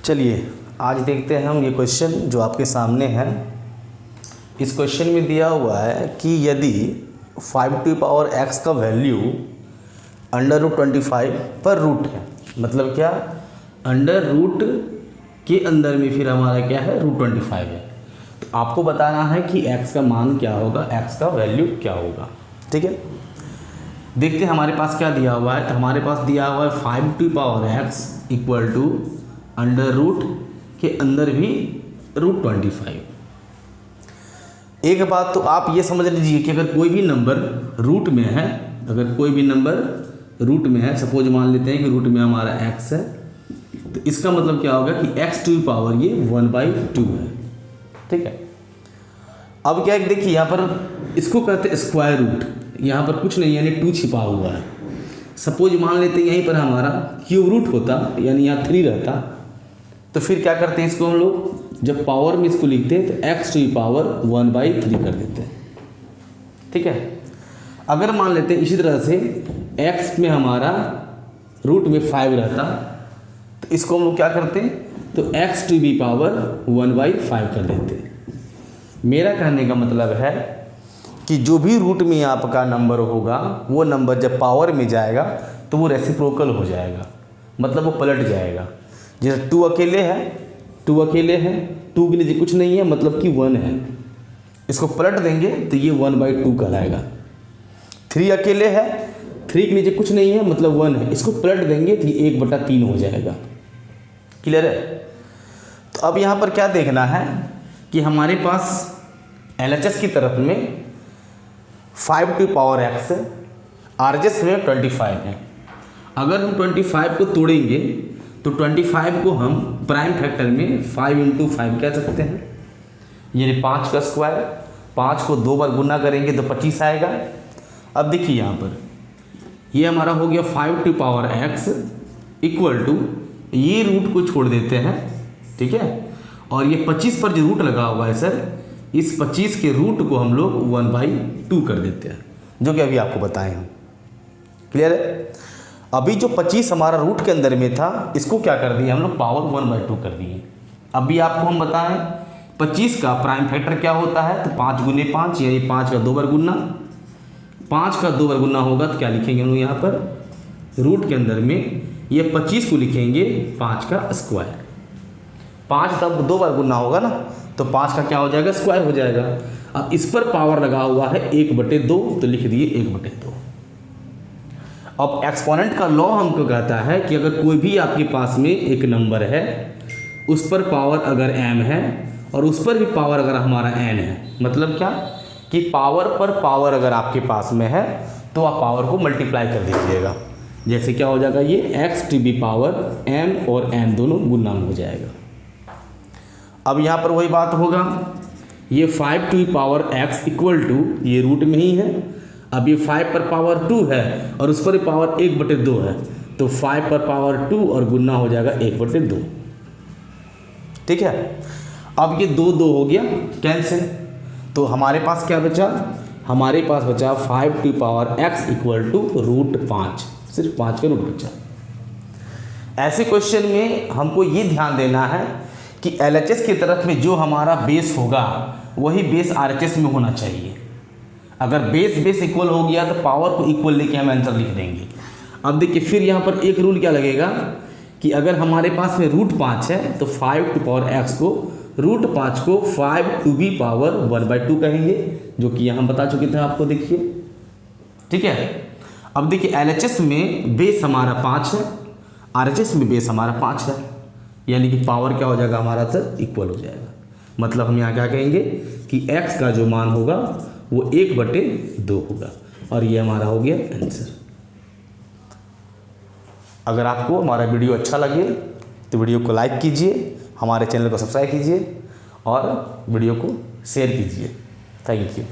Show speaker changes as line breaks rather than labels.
चलिए आज देखते हैं हम ये क्वेश्चन जो आपके सामने है। इस क्वेश्चन में दिया हुआ है कि यदि 5⁴x का वैल्यू √25 पर रूट है, मतलब क्या, अंडर रूट के अंदर में फिर हमारा क्या है, √25 है। तो आपको बताना है कि x का मान क्या होगा, x का वैल्यू क्या होगा। ठीक है, देखते हैं हमारे पास क्या दिया हुआ है। तो हमारे पास दिया हुआ है 5⁴x equal to under root के अंदर भी √25। एक बात तो आप ये समझ लीजिए कि अगर कोई भी नंबर रूट में है, अगर कोई भी नंबर रूट में है, सपोज मान लेते हैं कि रूट में हमारा x है, तो इसका मतलब क्या होगा कि x⁴ ये 1/2 है। ठीक है, अब क्या है, देखिए यहाँ पर इसको कहते हैं स्क्वायर रूट, यहाँ पर कुछ नहीं यानी 2 छिपा हुआ है। सपोज मान लेते हैं यहीं पर हमारा क्यूब रूट होता, यानी यहाँ 3 रहता, तो फिर क्या करते हैं, इसको हम लोग जब पावर में इसको लिखते हैं तो x⁴ 1/3 कर देते हैं। ठीक है, अगर मान लेते हैं इसी तरह से x में हमारा रूट में 5 रहता, तो इसको हम लोग क्या करते हैं, तो x⁴ 1/5 कर देते हैं। मेरा कहने का मतलब है कि जो भी रूट में आपका नंबर होगा वो नंबर जब पावर में जाएगा तो वो रेसिप्रोकल हो जाएगा, मतलब वो पलट जाएगा। जैसे 2 अकेले है, 2 अकेले है, 2 के नीचे कुछ नहीं है, मतलब कि 1 है, इसको पलट देंगे तो ये 1/2 कहलाएगा। 3 अकेले है, 3 के नीचे कुछ नहीं है, मतलब 1 है, इसको पलट देंगे तो ये 1/3 हो जाएगा। क्लियर है? तो अब यहाँ पर क्या देखना है कि हमारे पास LHS की तरफ में 5⁴x है, RHS में 25 है। अगर हम 25 को तोड़ेंगे तो 25 को हम प्राइम फैक्टर में 5 × 5 कह सकते हैं, यानी 5 का स्क्वायर। 5 को 2 बार गुना करेंगे तो 25 आएगा। अब देखिए यहाँ पर ये हमारा हो गया 5⁴x इक्वल टू, ये रूट को छोड़ देते हैं, ठीक है, और ये 25 पर जो रूट लगा हुआ है सर, इस 25 के रूट को हम लोग 1/2 कर देते हैं, जो कि अभी आपको बताए हैं। क्लियर है? अभी जो 25 हमारा रूट के अंदर में था, इसको क्या कर दिए हम लोग, पावर 1/2 कर दिए। अभी आपको हम बताएं 25 का प्राइम फैक्टर क्या होता है, तो 5 × 5 यानी 5 का 2 बार गुना। 5 का 2 बार गुना होगा तो क्या लिखेंगे हम लोग यहाँ पर, रूट के अंदर में ये 25 को लिखेंगे 5 का स्क्वायर। 5 का 2 बार गुना होगा ना, तो 5 का क्या हो जाएगा, स्क्वायर हो जाएगा। अब इस पर पावर लगा हुआ है 1/2, तो लिख दिए 1/2। अब एक्सपोनेंट का लॉ हमको कहता है कि अगर कोई भी आपके पास में एक नंबर है, उस पर पावर अगर m है और उस पर भी पावर अगर हमारा n है, मतलब क्या कि पावर पर पावर अगर आपके पास में है तो आप पावर को मल्टीप्लाई कर दीजिएगा। जैसे क्या हो जाएगा, ये x⁴ m और n दोनों गुना हो जाएगा। अब यहाँ पर वही बात होगा, ये 5⁴x इक्वल टू, ये रूट में ही है, अब ये 5 पर पावर 2 है और उस पर पावर 1/2 है, तो 5 पर पावर 2 और गुना हो जाएगा 1/2। ठीक है, अब ये 2 2 हो गया कैंसिल, तो हमारे पास क्या बचा, हमारे पास बचा 5⁴x इक्वल टू √5, सिर्फ 5 का रूट बचा। ऐसे क्वेश्चन में हमको ये ध्यान देना है कि LHS की तरफ में जो हमारा बेस होगा वही बेस RHS में होना चाहिए। अगर बेस इक्वल हो गया तो पावर को इक्वल लेके हम आंसर लिख देंगे। अब देखिए फिर यहाँ पर एक रूल क्या लगेगा कि अगर हमारे पास में √5 है तो 5⁴x को √5 को 5⁴ 1/2 कहेंगे, जो कि यहाँ बता चुके थे आपको, देखिए। ठीक है, अब देखिए LHS में बेस हमारा 5 है, RHS में बेस हमारा 5 है, यानी कि पावर क्या हो जाएगा हमारा सर, इक्वल हो जाएगा। मतलब हम यहाँ क्या कहेंगे कि x का जो मान होगा वो 1/2 होगा, और ये हमारा हो गया आंसर। अगर आपको हमारा वीडियो अच्छा लगे तो वीडियो को लाइक कीजिए, हमारे चैनल को सब्सक्राइब कीजिए और वीडियो को शेयर कीजिए। Thank you.